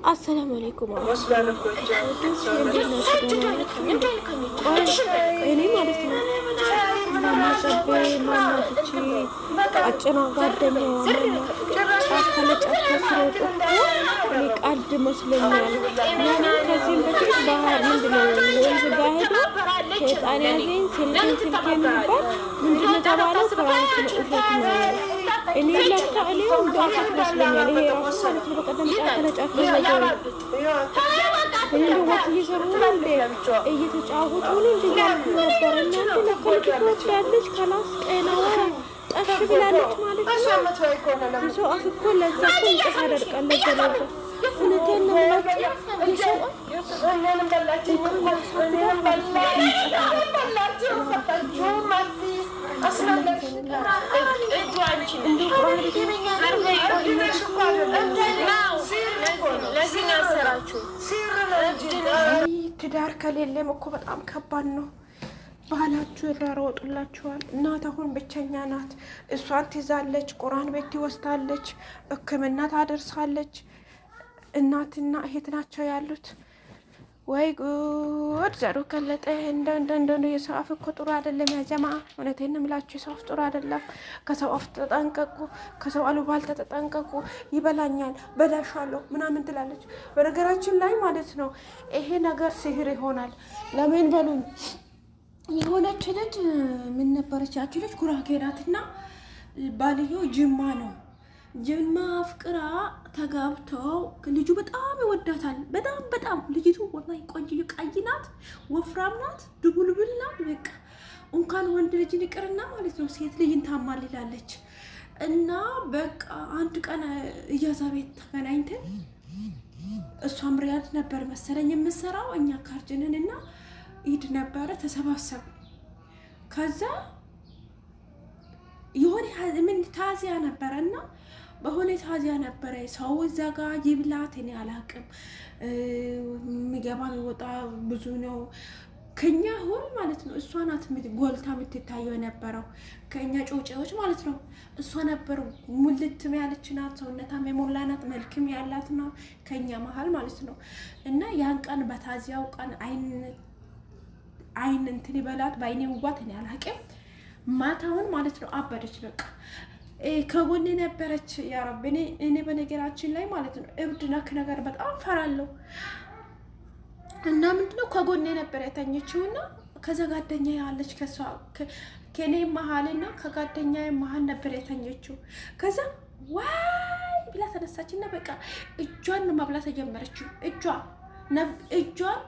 السلام عليكم ورحمة الله እኔ ማለት ነው ማማጠቤ ማማጥቼ አጭና ጓደኛዋ ጫካ ለጫካ ሲሮጡ እኔ ቀልድ መስሎኛል። ለምን ከዚህም በፊት ባህር ምንድነው ወንዝ ጋር ሄዶ ሸይጣን ያዘኝ ስልኬን የሚባል ምንድነው ተባለው ፍራንክ ነው እውነት ነው። እኔ ለካ እኔው እንዳልኩት መስሎኛል። ይሄ ራሱ ማለት ነው በቀደም ጫካ ለጫካ እንደው ወጥ እየሰሩ ነው እንዴ እየተጫወቱ ነው እንዴ ያልኩ ነበር። እናንተ ለኮልት ትወዳለች ከላስ ቀናዋ ጠሽ ብላለች ማለት ነው። ሰው አፍ እኮ ለዛ እኮ እንጨት ያደርቃል ለዘለዘ እውነቴን ነው የምላችሁ። ሰው ትዳር ከሌለም እኮ በጣም ከባድ ነው። ባህላችሁ ይራሮጡላችኋል። እናት አሁን ብቸኛ ናት። እሷን ትይዛለች፣ ቁርአን ቤት ትወስዳለች፣ ሕክምና ታደርሳለች። እናትና እህት ናቸው ያሉት። ወይ ጉድ! ዘሩ ከለጠ። እንደ የሰው አፍ እኮ ጥሩ አይደለም። ያ ጀማ እውነቴን ነው የምላችሁ፣ የሰው አፍ ጥሩ አይደለም። ከሰው አፍ ተጠንቀቁ፣ ከሰው አሉባልታ ተጠንቀቁ። ይበላኛል፣ በላሻለሁ ምናምን ትላለች። በነገራችን ላይ ማለት ነው ይሄ ነገር ሲህር ይሆናል። ለምን በሉኝ። የሆነች ልጅ ምን ነበረች? ያቺ ልጅ ጉራጌ ናትና ባልዮ ጅማ ነው። ጅማ አፍቅራ ተጋብተው ልጁ በጣም ይወዳታል። በጣም ልጅቱ ወላሂ ቆንጆ ቀይ ናት፣ ወፍራም ናት፣ ድቡልብል ናት። በቃ እንኳን ወንድ ልጅ ይቅርና ማለት ነው ሴት ልጅን ታማልላለች። እና በቃ አንድ ቀን እያዛ ቤት ተገናኝተን እሷም ሪያድ ነበር መሰለኝ የምሰራው እኛ ካርጅንን እና ኢድ ነበረ ተሰባሰቡ። ከዛ የሆነ ምን ታዚያ ነበረና በሆነ ታዚያ ነበረ። ሰው እዛ ጋር ይብላት እኔ አላቅም። የሚገባ የሚወጣ ብዙ ነው። ከኛ ሆል ማለት ነው እሷ ናት ጎልታ የምትታየው የነበረው ከኛ ጮጬዎች ማለት ነው። እሷ ነበር ሙልት ያለች ናት፣ ሰውነታም የሞላ ናት፣ መልክም ያላት ነው ከኛ መሀል ማለት ነው። እና ያን ቀን በታዚያው ቀን አይን እንትን ይበላት በአይኔ ውባት እኔ አላቅም። ማታውን ማለት ነው አበደች። በቃ ከጎኔ ነበረች። ያ ረብ እኔ በነገራችን ላይ ማለት ነው እብድ ነክ ነገር በጣም ፈራለሁ። እና ምንድነው ከጎኔ ነበር የተኘችውና ከዛ ጓደኛ ያለች ከኔ መሀልና ከጓደኛ መሀል ነበር የተኘችው። ከዛ ዋይ ብላ ተነሳችና በቃ እጇን ማብላት ጀመረችው። እጇን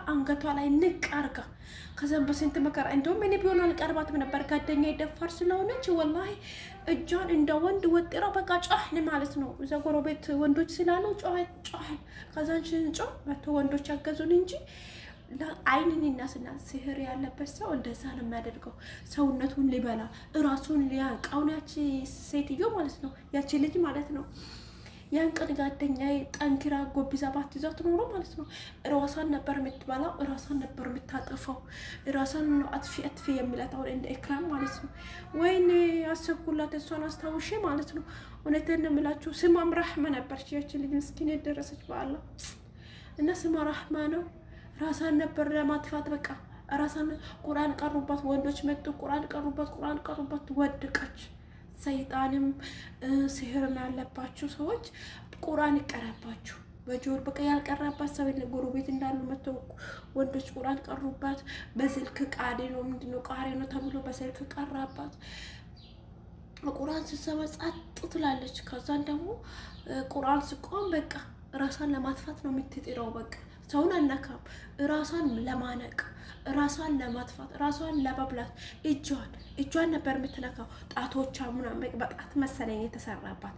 አንገቷ ላይ ንቅ አርጋ ከዛም በስንት መከራ እንደውም እኔ ቢሆን አልቀርባትም ነበር። ጓደኛ ይደፋር ስለሆነች ወላሂ እጇን እንደ ወንድ ወጥራ በቃ ጫህን ማለት ነው። እዛ ጎረቤት ወንዶች ስላሉ ጫህ ከዛን ሽንጮ መቶ ወንዶች ያገዙን እንጂ አይንን እናስና ሲህር ያለበት ሰው እንደዛ ነው የሚያደርገው። ሰውነቱን ሊበላ እራሱን ሊያንቃውን ያቺ ሴትዮ ማለት ነው ያቺ ልጅ ማለት ነው። ያን ቀን ጓደኛዬ ጠንክራ ጎብዛ ባትይዛት ኖሮ ማለት ነው ራሷን ነበር የምትበላው፣ ራሷን ነበር የምታጠፋው። ራሷን ነው አጥፊ የሚላት አሁን እንደ ኢክራም ማለት ነው። ወይኔ አሰብኩላት እሷን አስታውሼ ማለት ነው። እውነቴን ነው የምላችሁ። ስሟም ራህማ ነበረች ያቺ ልጅ ምስኪን የደረሰች በአላ እና ስሟ ራህማ ነው። ራሷን ነበር ለማጥፋት በቃ ራሷን ቁርአን ቀሩባት፣ ወንዶች መጡ ቁርአን ቀሩባት፣ ወደቀች። ሰይጣንም ሲህርም ያለባችሁ ሰዎች ቁርአን ይቀራባችሁ በጆር በቃ ያልቀራባት ሰው ጎረቤት እንዳሉ መተው ወንዶች ቁርአን ቀሩባት። በስልክ ቃሪ ነው ምንድነው ቃሪ ነው ተብሎ በስልክ ቀራባት። ቁርአን ሲሰማ ጸጥ ትላለች። ከዛን ደግሞ ቁርአን ሲቆም በቃ ራሷን ለማጥፋት ነው የምትጥረው። በቃ ሰውን አልነካም፣ ራሷን ለማነቅ፣ ራሷን ለማጥፋት፣ ራሷን ለመብላት እጇን ነበር የምትነካው። ጣቶቿ ምናምን በጣት መሰለኝ የተሰራባት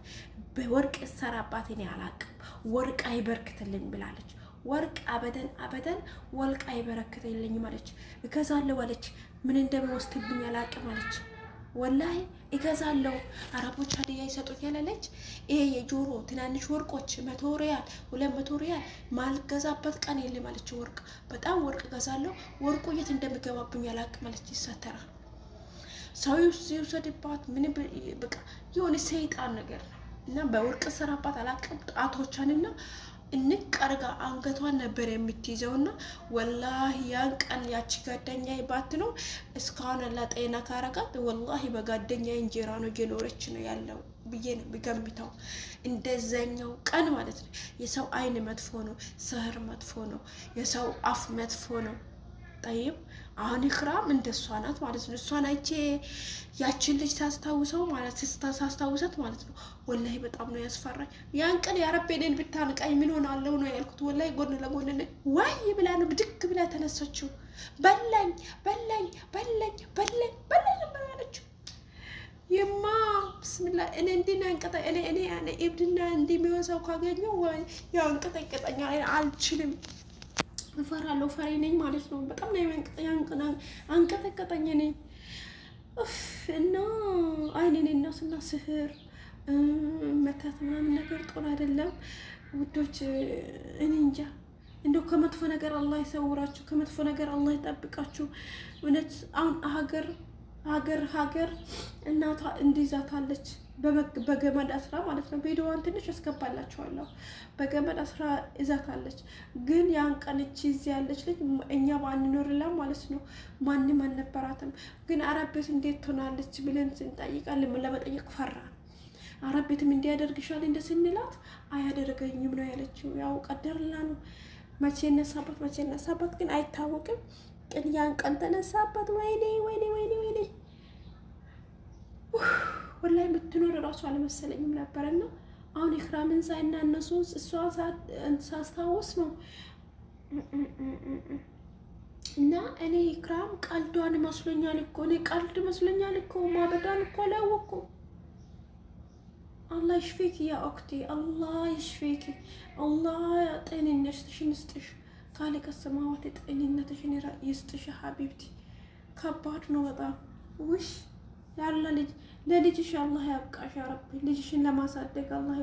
በወርቅ የተሰራባት እኔ አላቅም። ወርቅ አይበርክትልኝ ብላለች። ወርቅ አበደን ወርቅ አይበረክትልኝ ማለች። እገዛለሁ አለች። ምን እንደሚወስድብኝ አላቅም አለች። ወላሂ እገዛለሁ አረቦች ሀዲያ ይሰጡኛል አለች። ይሄ የጆሮ ትናንሽ ወርቆች 100 ሪያል 200 ሪያል ማልገዛበት ቀን የለም አለች። ወርቅ በጣም ወርቅ እገዛለሁ። ወርቁ የት እንደሚገባብኝ አላቅም አለች። ይሰተራል ሰው ይውሰድባት ምን በቃ የሆነ ሰይጣን ነገር ነው። እና በወርቅ ስራባት አላቅም ጣቶቿንና እንቀርጋ አንገቷን ነበር የምትይዘውና ወላሂ ያን ቀን ያቺ ጓደኛዬ ባት ነው እስካሁን ለጤና ካረጋት ወላሂ በጓደኛዬ እንጀራ ነው እየኖረች ነው ያለው ብዬ ነው የሚገምተው። እንደዛኛው ቀን ማለት ነው። የሰው አይን መጥፎ ነው፣ ስህር መጥፎ ነው፣ የሰው አፍ መጥፎ ነው። ጠይብ አሁን ኢክራም እንደሷ ናት ማለት ነው። እሷን አይቼ ያችን ልጅ ሳስታውሰው ማለት ሳስታውሰት ማለት ነው ወላሂ በጣም ነው ያስፈራኝ። ያን ቀን ያረቤኔን ብታንቃኝ ምን ሆናለሁ ነው ያልኩት። ወላሂ ጎን ለጎን ዋይ ብላ ነው ብድግ ብላ ተነሳችው። በላኝ በላኝ በላኝ በላኝ በላኝ ነበር ያለችው። የማ ብስምላ እኔ እንዲና እንቀጣ እኔ ያኔ ኢብድና እንደሚወሳው ካገኘው ያው እንቀጠቀጠኛ አልችልም። እፈራለሁ፣ ፈሪ ነኝ ማለት ነው። በጣም ነው አንቀጠቀጠኝ እኔ እና አይኔን እናስና ስህር መታት ምናምን ነገር ጦር አይደለም ውዶች። እኔ እንጃ እንደው ከመጥፎ ነገር አላህ ይሰውራችሁ፣ ከመጥፎ ነገር አላህ ይጠብቃችሁ። እውነት አሁን ሀገር እናቷ እንዲዛታለች በገመድ አስራ ማለት ነው። ቪዲዮዋን ትንሽ አስገባላችኋለሁ። በገመድ አስራ ይዛታለች። ግን ያን ቀን እቺ እዚህ ያለች ልጅ እኛ ባንኖርላ ማለት ነው ማንም አልነበራትም። ግን አረብ ቤት እንዴት ትሆናለች ብለን ስንጠይቃል ለመጠየቅ ፈራ። አረብ ቤትም እንዲያደርግሻል እንደ ስንላት አያደርገኝም ነው ያለችው። ያው ቀደርላ ነው። መቼ ነሳባት ግን አይታወቅም። ግን ያን ቀን ተነሳባት። ወይኔ ወይኔ ወይኔ ወይኔ ወላሂ የምትኖር እራሱ አልመሰለኝም ነበርና አሁን ኢክራምን ሳይና እነሱ እሷን ሳስታውስ ነው እና እኔ ኢክራም ቀልዷን መስሎኛል እኮ እኔ ቀልድ መስሎኛል እኮ ማበዳን እኮ አላወኩም። አላህ ይሽፊክ ያ ኦክቲ፣ አላህ ይሽፊክ፣ አላህ ጤንነትሽን ይስጥሽ፣ ካሊቀ ሰማዋት ጤንነትሽን ይስጥሽ ሀቢብቲ። ከባድ ነው በጣም ውሽ ያለ ልጅ ለልጅሽ አላህ ያብቃሽ ያ ረቢ። ልጅሽን ለማሳደግ አላህ